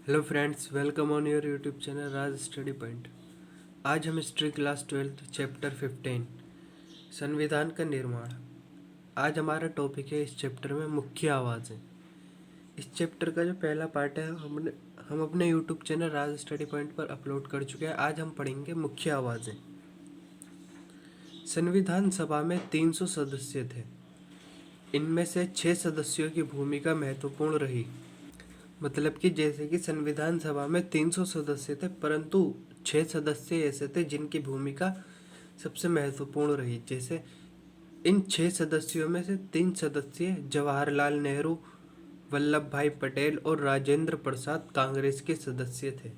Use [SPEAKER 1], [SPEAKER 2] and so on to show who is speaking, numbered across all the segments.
[SPEAKER 1] Hello friends, welcome on your YouTube channel Raj study point. आज हम history class 12 chapter 15 संविधान का निर्माण। आज हमारा टॉपिक है इस चैप्टर में मुख्य आवाज़ें। इस चैप्टर का जो पहला पार्ट है हम अपने यूट्यूब चैनल राज स्टडी पॉइंट पर अपलोड कर चुके हैं। आज हम पढ़ेंगे मुख्य आवाज़ें। संविधान सभा में 300 सदस्य थे। इनमें से 6 सदस्यों की भूमिका महत्वपूर्ण रही। मतलब कि जैसे कि संविधान सभा में 300 सदस्य थे, परंतु 6 सदस्य ऐसे थे जिनकी भूमिका सबसे महत्वपूर्ण रही। जैसे इन 6 सदस्यों में से 3 सदस्य जवाहरलाल नेहरू, वल्लभ भाई पटेल और राजेंद्र प्रसाद कांग्रेस के सदस्य थे।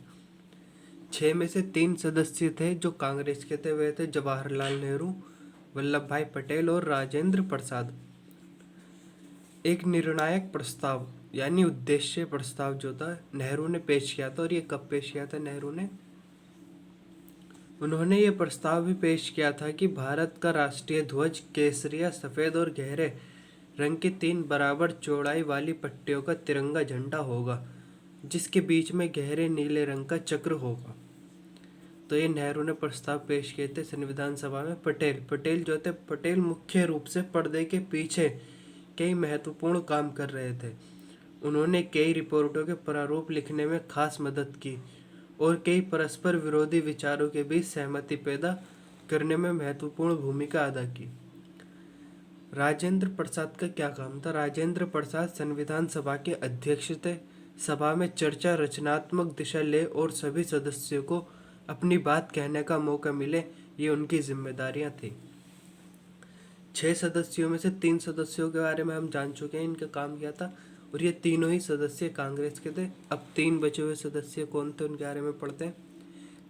[SPEAKER 1] 6 में से 3 सदस्य थे जो कांग्रेस के थे, वे थे जवाहरलाल नेहरू, वल्लभ भाई पटेल और राजेंद्र प्रसाद। एक निर्णायक प्रस्ताव यानी उद्देश्य प्रस्ताव जो था नेहरू ने पेश किया था। और ये कब पेश किया था नेहरू ने? उन्होंने ये प्रस्ताव भी पेश किया था कि भारत का राष्ट्रीय ध्वज केसरिया, सफ़ेद और गहरे रंग की 3 बराबर चौड़ाई वाली पट्टियों का तिरंगा झंडा होगा, जिसके बीच में गहरे नीले रंग का चक्र होगा। तो ये नेहरू ने प्रस्ताव पेश किए थे संविधान सभा में। पटेल मुख्य रूप से पर्दे के पीछे कई महत्वपूर्ण काम कर रहे थे। उन्होंने कई रिपोर्टों के प्रारूप लिखने में खास मदद की और कई परस्पर विरोधी विचारों के बीच सहमति पैदा करने में महत्वपूर्ण भूमिका अदा की। राजेंद्र प्रसाद का क्या काम था? राजेंद्र प्रसाद संविधान सभा के अध्यक्ष थे। सभा में चर्चा, रचनात्मक दिशा ले और सभी सदस्यों को अपनी बात कहने का मौका मिले, ये उनकी जिम्मेदारियां थी। 6 सदस्यों में से 3 सदस्यों के बारे में हम जान चुके हैं, इनका काम क्या था। और ये तीनों ही सदस्य कांग्रेस के थे। अब 3 बचे हुए सदस्य कौन थे उनके बारे में पढ़ते हैं।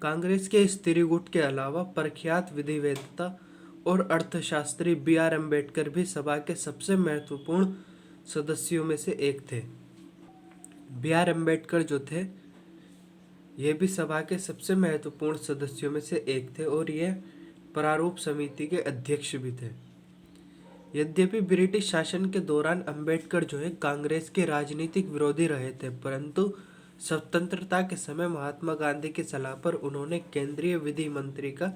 [SPEAKER 1] कांग्रेस के स्त्री गुट के अलावा प्रख्यात विधिवेत्ता और अर्थशास्त्री B.R. अम्बेडकर भी सभा के सबसे महत्वपूर्ण सदस्यों में से एक थे। B.R. अम्बेडकर जो थे ये भी सभा के सबसे महत्वपूर्ण सदस्यों में से एक थे और ये प्रारूप समिति के अध्यक्ष भी थे। यद्यपि ब्रिटिश शासन के दौरान अम्बेडकर जो है कांग्रेस के राजनीतिक विरोधी रहे थे, परंतु स्वतंत्रता के समय महात्मा गांधी की सलाह पर उन्होंने केंद्रीय विधि मंत्री का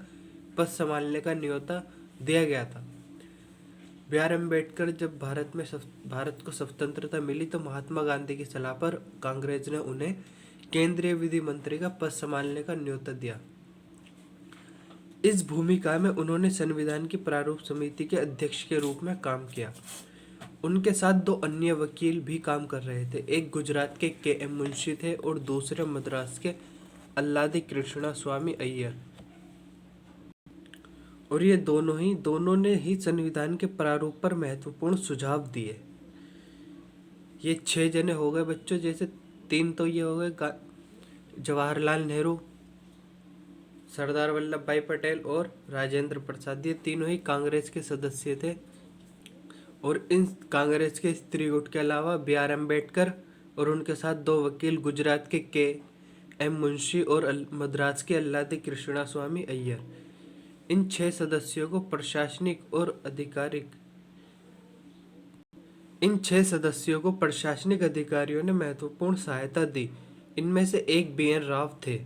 [SPEAKER 1] पद संभालने का न्योता दिया गया था। B.R. अम्बेडकर जब भारत को स्वतंत्रता मिली तो महात्मा गांधी की सलाह पर कांग्रेस ने उन्हें केंद्रीय विधि मंत्री का पद संभालने का न्योता दिया। इस भूमिका में उन्होंने संविधान की प्रारूप समिति के अध्यक्ष के रूप में काम किया। उनके साथ 2 अन्य वकील भी काम कर रहे थे। एक गुजरात के K.M. मुंशी थे और दूसरे मद्रास के अल्लादी कृष्णा स्वामी अय्यर। और ये दोनों ने ही संविधान के प्रारूप पर महत्वपूर्ण सुझाव दिए। ये 6 जने हो गए बच्चों। जैसे 3 तो ये हो गए जवाहरलाल नेहरू, सरदार वल्लभ भाई पटेल और राजेंद्र प्रसाद। ये तीनों ही कांग्रेस के सदस्य थे। और इन कांग्रेस के स्त्री गुट के अलावा B.R. अम्बेडकर और उनके साथ 2 वकील गुजरात के K.M. मुंशी और मद्रास के अल्लादी कृष्णा स्वामी अय्यर। इन 6 सदस्यों को प्रशासनिक अधिकारियों ने महत्वपूर्ण सहायता दी। इनमें से एक B.N. राव थे।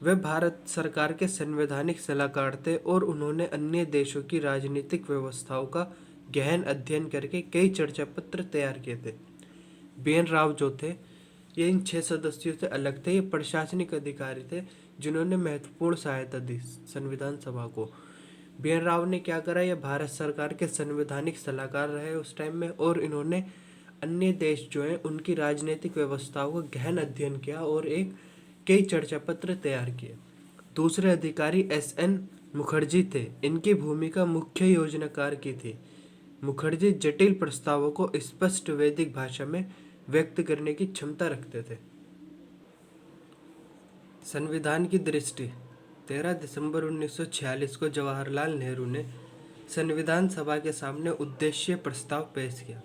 [SPEAKER 1] वे भारत सरकार के संवैधानिक सलाहकार थे और उन्होंने अन्य देशों की राजनीतिक व्यवस्थाओं का गहन अध्ययन करके कई चर्चा पत्र तैयार किए थे। B.N. राव जो थे ये इन 6 सदस्यों से अलग थे। ये प्रशासनिक अधिकारी थे जिन्होंने महत्वपूर्ण सहायता दी संविधान सभा को। B.N. राव ने क्या करा? ये भारत सरकार के संवैधानिक सलाहकार रहे उस टाइम में और इन्होंने अन्य देश जो है उनकी राजनीतिक व्यवस्थाओं का गहन अध्ययन किया और कई चर्चा पत्र तैयार किए। दूसरे अधिकारी S.N. मुखर्जी थे। इनकी भूमिका मुख्य योजनाकार की थी। मुखर्जी जटिल प्रस्तावों को स्पष्ट वैदिक भाषा में व्यक्त करने की क्षमता रखते थे। संविधान की दृष्टि 13 दिसंबर 1946 को जवाहरलाल नेहरू ने संविधान सभा के सामने उद्देश्य प्रस्ताव पेश किया।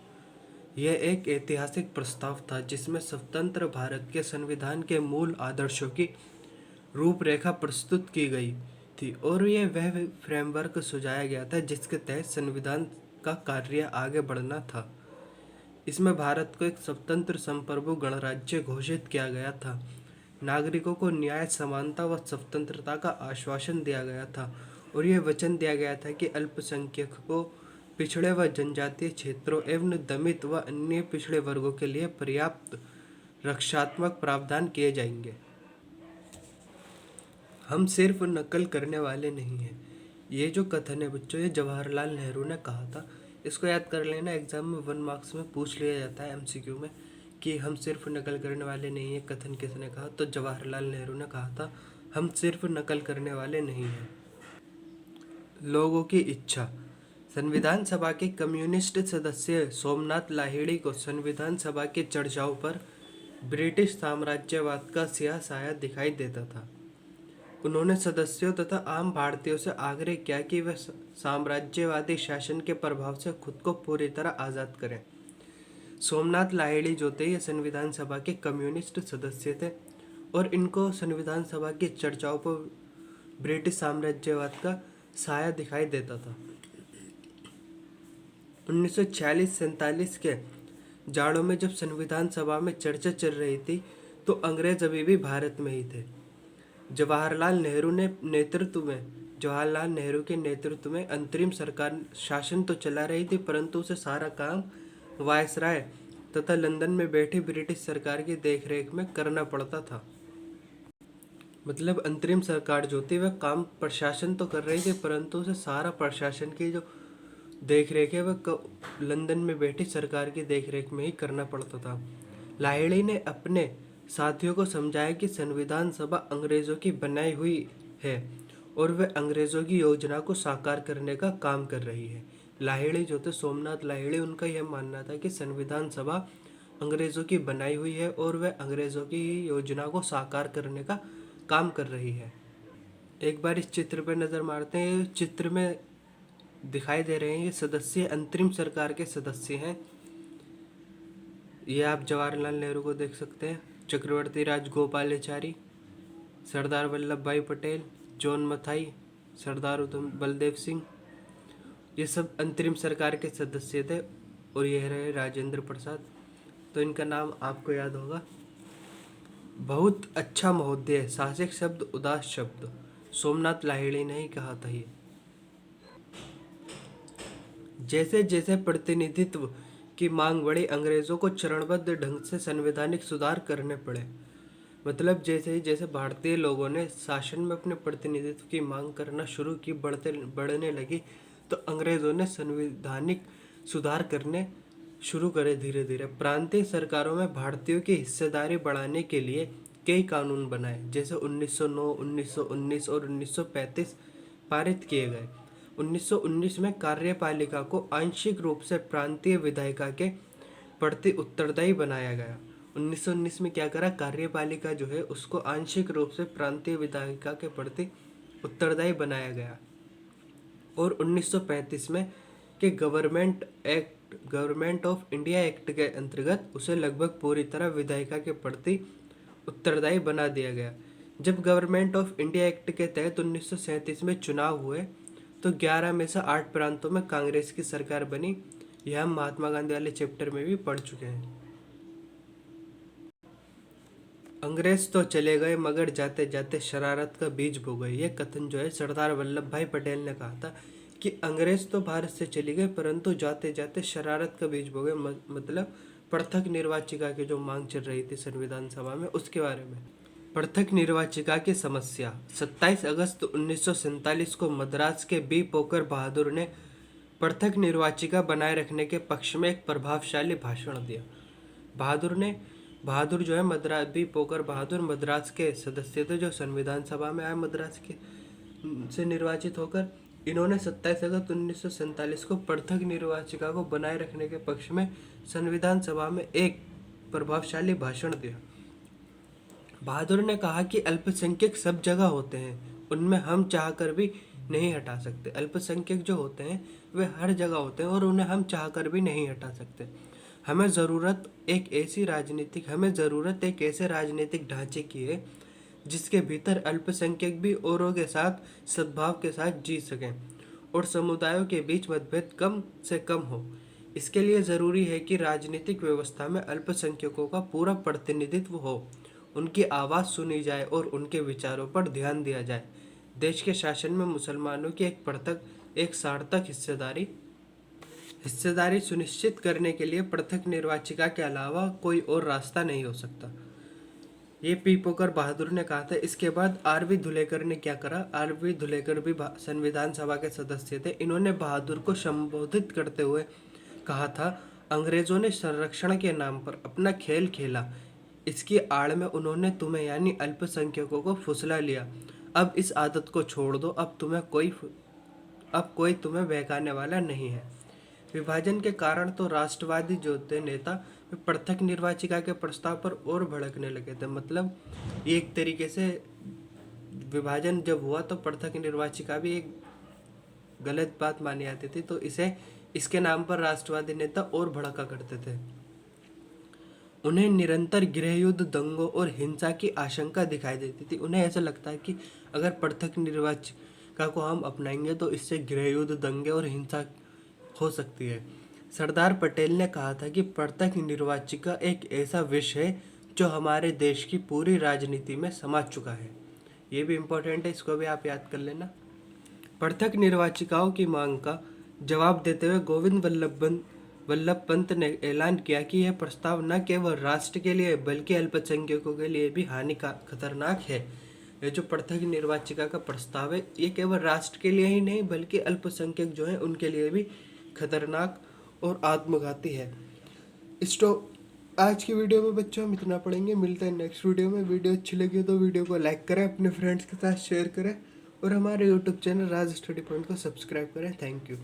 [SPEAKER 1] यह एक ऐतिहासिक प्रस्ताव था जिसमें स्वतंत्र भारत के संविधान के मूल आदर्शों की रूपरेखा प्रस्तुत की गई थी और यह वह फ्रेमवर्क सुझाया गया था जिसके तहत संविधान का कार्य आगे बढ़ना था। इसमें भारत को एक स्वतंत्र संप्रभु गणराज्य घोषित किया गया था। नागरिकों को न्याय, समानता व स्वतंत्रता का आश्वासन दिया गया था और यह वचन दिया गया था कि अल्पसंख्यकों, पिछड़े व जनजातीय क्षेत्रों एवं दलित व अन्य पिछड़े वर्गों के लिए पर्याप्त रक्षात्मक प्रावधान किए जाएंगे। हम सिर्फ नकल करने वाले नहीं हैं। ये जो कथन है बच्चों, ये जवाहरलाल नेहरू ने कहा था। इसको याद कर लेना, एग्जाम में 1 मार्क्स में पूछ लिया जाता है एमसीक्यू में कि हम सिर्फ नकल करने वाले नहीं हैं, कथन किसने कहा? तो जवाहरलाल नेहरू ने कहा था, हम सिर्फ नकल करने वाले नहीं हैं। लोगों की इच्छा। संविधान सभा के कम्युनिस्ट सदस्य सोमनाथ लाहिड़ी को संविधान सभा के चर्चाओं पर ब्रिटिश साम्राज्यवाद का स्याह साया दिखाई देता था। उन्होंने सदस्यों तथा आम भारतीयों से आग्रह किया कि वे साम्राज्यवादी शासन के प्रभाव से खुद को पूरी तरह आज़ाद करें। सोमनाथ लाहिड़ी जो थे, ये संविधान सभा के कम्युनिस्ट सदस्य थे और इनको संविधान सभा की चर्चाओं पर ब्रिटिश साम्राज्यवाद का साया दिखाई देता था। 1946-47 के जाड़ों में जब संविधान सभा में चर्चा चल रही थी तो अंग्रेज अभी भी भारत में ही थे। जवाहरलाल नेहरू के नेतृत्व में अंतरिम सरकार शासन तो चला रही थी, परंतु उसे सारा काम वायसराय तथा लंदन में बैठी ब्रिटिश सरकार की देखरेख में करना पड़ता था। मतलब अंतरिम सरकार जो थी वह काम प्रशासन तो कर रही थी, परंतु उसे सारा प्रशासन की जो देखरेख है वह लंदन में बैठी सरकार की देखरेख में ही करना पड़ता था। लाहिड़ी ने अपने साथियों को समझाया कि संविधान सभा अंग्रेजों की बनाई हुई है और वह अंग्रेजों की योजना को साकार करने का काम कर रही है। लाहिड़ी जो थे, सोमनाथ लाहिड़ी, उनका यह मानना था कि संविधान सभा अंग्रेजों की बनाई हुई है और वह अंग्रेजों की योजना को साकार करने का काम कर रही है। एक बार इस चित्र पर नज़र मारते हैं। चित्र में दिखाई दे रहे हैं ये सदस्य अंतरिम सरकार के सदस्य हैं। ये आप जवाहरलाल नेहरू को देख सकते हैं, चक्रवर्ती राजगोपालाचारी, सरदार वल्लभ भाई पटेल, जॉन मथाई, सरदार उधम बलदेव सिंह, ये सब अंतरिम सरकार के सदस्य थे। और ये रहे राजेंद्र प्रसाद, तो इनका नाम आपको याद होगा। बहुत अच्छा महोदय, साहसिक शब्द, उदास शब्द, सोमनाथ लाहिड़ी ने ही कहा था ये। जैसे जैसे प्रतिनिधित्व की मांग बढ़ी, अंग्रेजों को चरणबद्ध ढंग से संवैधानिक सुधार करने पड़े। मतलब जैसे जैसे भारतीय लोगों ने शासन में अपने प्रतिनिधित्व की मांग करना शुरू की, बढ़ने लगी, तो अंग्रेजों ने संवैधानिक सुधार करने शुरू करे धीरे धीरे। प्रांतीय सरकारों में भारतीयों की हिस्सेदारी बढ़ाने के लिए कई कानून बनाए, जैसे 1909, 1919 और 1935 पारित किए गए। 1919 में कार्यपालिका को आंशिक रूप से प्रांतीय विधायिका के प्रति उत्तरदायी बनाया गया। 1919 में क्या करा, कार्यपालिका जो है उसको आंशिक रूप से प्रांतीय विधायिका के प्रति उत्तरदायी बनाया गया। और 1935 में के गवर्नमेंट ऑफ इंडिया एक्ट के अंतर्गत उसे लगभग पूरी तरह विधायिका के प्रति उत्तरदायी बना दिया गया। जब गवर्नमेंट ऑफ इंडिया एक्ट के तहत 1937 में चुनाव हुए तो 11 में से 8 प्रांतों में कांग्रेस की सरकार बनी। यह हम महात्मा गांधी वाले चैप्टर में भी पढ़ चुके हैं। अंग्रेज तो चले गए मगर जाते जाते शरारत का बीज बो गए। यह कथन जो है सरदार वल्लभ भाई पटेल ने कहा था कि अंग्रेज तो भारत से चले गए परंतु जाते जाते शरारत का बीज बो गए। मतलब पृथक निर्वाचिका की जो मांग चल रही थी संविधान सभा में, उसके बारे में। पृथक निर्वाचिका की समस्या। 27 अगस्त 1947 को मद्रास के बी पोकर बहादुर ने पृथक निर्वाचिका बनाए रखने के पक्ष में एक प्रभावशाली भाषण दिया। बहादुर जो है बी पोकर बहादुर मद्रास के सदस्य थे जो संविधान सभा में आए मद्रास के से निर्वाचित होकर। इन्होंने 27 अगस्त 1947 को पृथक निर्वाचिका को बनाए रखने के पक्ष में संविधान सभा में एक प्रभावशाली भाषण दिया। बहादुर ने कहा कि अल्पसंख्यक सब जगह होते हैं, उनमें हम चाहकर भी नहीं हटा सकते। अल्पसंख्यक जो होते हैं वे हर जगह होते हैं और उन्हें हम चाहकर भी नहीं हटा सकते। हमें ज़रूरत एक ऐसे राजनीतिक ढांचे की है जिसके भीतर अल्पसंख्यक भी औरों के साथ सद्भाव के साथ जी सकें और समुदायों के बीच मतभेद कम से कम हो। इसके लिए ज़रूरी है कि राजनीतिक व्यवस्था में अल्पसंख्यकों का पूरा प्रतिनिधित्व हो, उनकी आवाज़ सुनी जाए और उनके विचारों पर ध्यान दिया जाए। देश के शासन में मुसलमानों की एक सार्थक हिस्सेदारी सुनिश्चित करने के लिए पृथक निर्वाचिका के अलावा कोई और रास्ता नहीं हो सकता। ये पी पोकर बहादुर ने कहा था। इसके बाद आर.वी. धुलेकर ने क्या करा? आर.वी. धुलेकर भी संविधान सभा के सदस्य थे। इन्होंने बहादुर को संबोधित करते हुए कहा था, अंग्रेजों ने संरक्षण के नाम पर अपना खेल खेला। इसकी आड़ में उन्होंने तुम्हें यानी अल्पसंख्यकों को फुसला लिया। अब इस आदत को छोड़ दो। अब कोई तुम्हें बहकाने वाला नहीं है। विभाजन के कारण तो राष्ट्रवादी जो थे नेता, वे पृथक निर्वाचिका के प्रस्ताव पर और भड़कने लगे थे। मतलब एक तरीके से विभाजन जब हुआ तो पृथक निर्वाचिका भी एक गलत बात मानी जाती थी, तो इसके नाम पर राष्ट्रवादी नेता और भड़का करते थे। उन्हें निरंतर गृहयुद्ध, दंगों और हिंसा की आशंका दिखाई देती थी। उन्हें ऐसा लगता है कि अगर पृथक निर्वाचिका को हम अपनाएंगे तो इससे गृहयुद्ध, दंगे और हिंसा हो सकती है। सरदार पटेल ने कहा था कि पृथक निर्वाचिका एक ऐसा विष है जो हमारे देश की पूरी राजनीति में समा चुका है। ये भी इम्पोर्टेंट है, इसको भी आप याद कर लेना। पृथक निर्वाचिकाओं की मांग का जवाब देते हुए गोविंद वल्लभ पंत ने ऐलान किया कि यह प्रस्ताव न केवल राष्ट्र के लिए बल्कि अल्पसंख्यकों के लिए भी खतरनाक है। ये जो पृथक निर्वाचिका का प्रस्ताव है, ये केवल राष्ट्र के लिए ही नहीं बल्कि अल्पसंख्यक जो है उनके लिए भी खतरनाक और आत्मघाती है। आज की वीडियो में बच्चों हम इतना पढ़ेंगे। मिलते हैं नेक्स्ट वीडियो में। वीडियो अच्छी लगी तो वीडियो को लाइक करें, अपने फ्रेंड्स के साथ शेयर करें और हमारे यूट्यूब चैनल राज स्टडी पॉइंट को सब्सक्राइब करें। Thank you.